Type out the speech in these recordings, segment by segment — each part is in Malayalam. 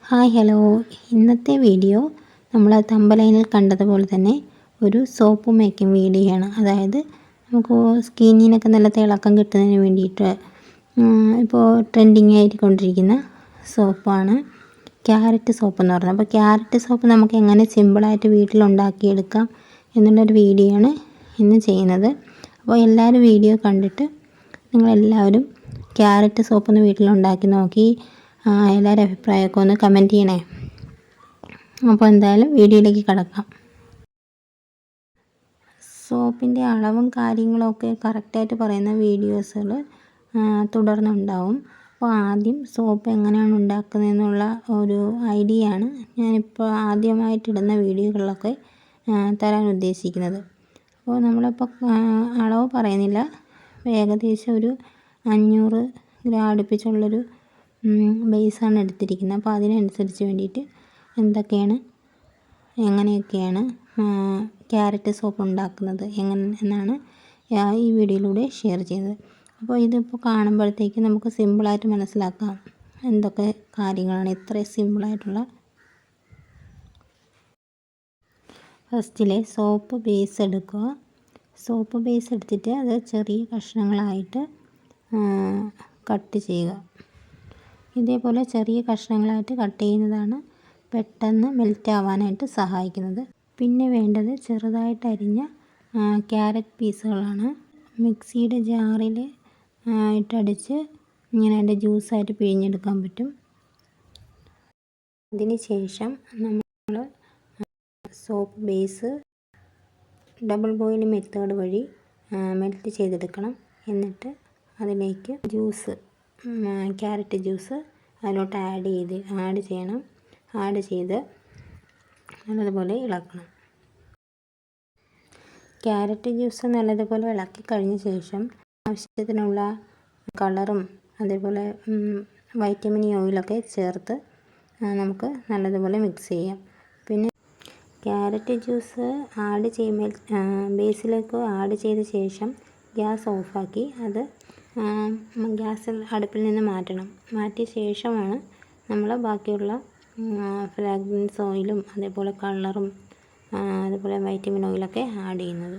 Hi hello. ഇന്നത്തെ വീഡിയോ നമ്മൾ തമ്പലൈനിൽ കണ്ടതുപോലെ തന്നെ ഒരു സോപ്പ് മേക്കിംഗ് വീഡിയോ ആണ്. അതായത് നമുക്ക് സ്കിന്നിനൊക്കെ നല്ല തിളക്കം കിട്ടുന്നതിന് വേണ്ടിയിട്ട് ഇപ്പോൾ ട്രെൻഡിങ് ആയിക്കൊണ്ടിരിക്കുന്ന സോപ്പാണ് ക്യാരറ്റ് സോപ്പ് എന്ന് പറയുന്നത്. അപ്പോൾ ക്യാരറ്റ് സോപ്പ് നമുക്ക് എങ്ങനെ സിമ്പിളായിട്ട് വീട്ടിലുണ്ടാക്കിയെടുക്കാം എന്നുള്ളൊരു വീഡിയോ ആണ് ഇന്ന് ചെയ്യുന്നത്. അപ്പോൾ എല്ലാവരും വീഡിയോ കണ്ടിട്ട് നിങ്ങളെല്ലാവരും ക്യാരറ്റ് സോപ്പൊന്ന് വീട്ടിലുണ്ടാക്കി നോക്കി എല്ലാവരുടെ അഭിപ്രായമൊക്കെ ഒന്ന് കമൻറ്റ് ചെയ്യണേ. അപ്പോൾ എന്തായാലും വീഡിയോയിലേക്ക് കടക്കാം. സോപ്പിൻ്റെ അളവും കാര്യങ്ങളൊക്കെ കറക്റ്റായിട്ട് പറയുന്ന വീഡിയോസുകൾ തുടർന്നുണ്ടാവും. അപ്പോൾ ആദ്യം സോപ്പ് എങ്ങനെയാണ് ഉണ്ടാക്കുന്നതെന്നുള്ള ഒരു ഐഡിയ ആണ് ഞാനിപ്പോൾ ആദ്യമായിട്ടിടുന്ന വീഡിയോകളിലൊക്കെ തരാൻ ഉദ്ദേശിക്കുന്നത്. അപ്പോൾ നമ്മളിപ്പോൾ അളവ് പറയുന്നില്ല, ഏകദേശം ഒരു 500 ഗ്രാം അടുപ്പിച്ചുള്ളൊരു ബേസാണ് എടുത്തിരിക്കുന്നത്. അപ്പോൾ അതിനനുസരിച്ച് വേണ്ടിയിട്ട് എങ്ങനെയൊക്കെയാണ് ക്യാരറ്റ് സോപ്പ് ഉണ്ടാക്കുന്നത് എന്നാണ് ഈ വീഡിയോയിലൂടെ ഷെയർ ചെയ്യുന്നത്. അപ്പോൾ ഇതിപ്പോൾ കാണുമ്പോഴത്തേക്ക് നമുക്ക് സിമ്പിളായിട്ട് മനസ്സിലാക്കാം എന്തൊക്കെ കാര്യങ്ങളാണ് ഇത്ര സിമ്പിളായിട്ടുള്ള. ഫസ്റ്റിലെ സോപ്പ് ബേസ് എടുക്കുക. സോപ്പ് ബേസ് എടുത്തിട്ട് അത് ചെറിയ കഷ്ണങ്ങളായിട്ട് കട്ട് ചെയ്യുക. ഇതേപോലെ ചെറിയ കഷ്ണങ്ങളായിട്ട് കട്ട് ചെയ്യുന്നതാണ് പെട്ടെന്ന് മെൽറ്റ് ആവാനായിട്ട് സഹായിക്കുന്നത്. പിന്നെ വേണ്ടത് ചെറുതായിട്ട് അരിഞ്ഞ ക്യാരറ്റ് പീസുകളാണ്. മിക്സിയുടെ ജാറിൽ ഇട്ടടിച്ച് ഇങ്ങനെ അതിൻ്റെ ജ്യൂസായിട്ട് പിഴിഞ്ഞെടുക്കാൻ പറ്റും. അതിന് ശേഷം നമ്മൾ soap base double boil method വഴി മെൽറ്റ് ചെയ്തെടുക്കണം. എന്നിട്ട് അതിലേക്ക് ക്യാരറ്റ് ജ്യൂസ് അതിലോട്ട് ആഡ് ചെയ്യണം. ആഡ് ചെയ്ത് നല്ലതുപോലെ ഇളക്കണം. ക്യാരറ്റ് ജ്യൂസ് നല്ലതുപോലെ ഇളക്കി കഴിഞ്ഞ ശേഷം ആവശ്യത്തിനുള്ള കളറും അതേപോലെ വൈറ്റമിൻ ഓയിലൊക്കെ ചേർത്ത് നമുക്ക് നല്ലതുപോലെ മിക്സ് ചെയ്യാം. പിന്നെ ക്യാരറ്റ് ജ്യൂസ് ബേസിലേക്ക് ആഡ് ചെയ്ത ശേഷം ഗ്യാസ് ഓഫാക്കി അത് അടുപ്പിൽ നിന്ന് മാറ്റിയ ശേഷമാണ് നമ്മൾ ബാക്കിയുള്ള ഫ്രാഗ്രൻസ് ഓയിലും അതേപോലെ കളറും അതേപോലെ വൈറ്റമിൻ ഓയിലൊക്കെ ആഡ് ചെയ്യുന്നത്.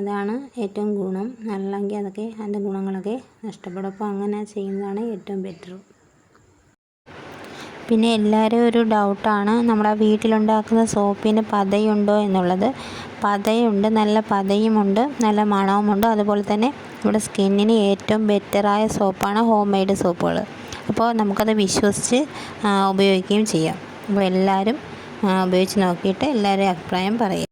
അതാണ് ഏറ്റവും ഗുണം. അല്ലെങ്കിൽ അതിൻ്റെ ഗുണങ്ങളൊക്കെ നഷ്ടപ്പെടും. അപ്പോൾ അങ്ങനെ ചെയ്യുന്നതാണ് ഏറ്റവും ബെറ്റർ. പിന്നെ എല്ലാവരും ഒരു ഡൗട്ടാണ് നമ്മുടെ വീട്ടിലുണ്ടാക്കുന്ന സോപ്പിന് പതയുണ്ടോ എന്നുള്ളത്. പതയുണ്ട്, നല്ല പതയുമുണ്ട്, നല്ല മണവുമുണ്ട്. അതുപോലെ തന്നെ നമ്മുടെ സ്കിന്നിന് ഏറ്റവും ബെറ്ററായ സോപ്പാണ് ഹോം മെയ്ഡ് സോപ്പുകൾ. അപ്പോൾ നമുക്കത് വിശ്വസിച്ച് ഉപയോഗിക്കുകയും ചെയ്യാം. അപ്പോൾ എല്ലാവരും ഉപയോഗിച്ച് നോക്കിയിട്ട് എല്ലാവരുടെയും അഭിപ്രായം പറയുക.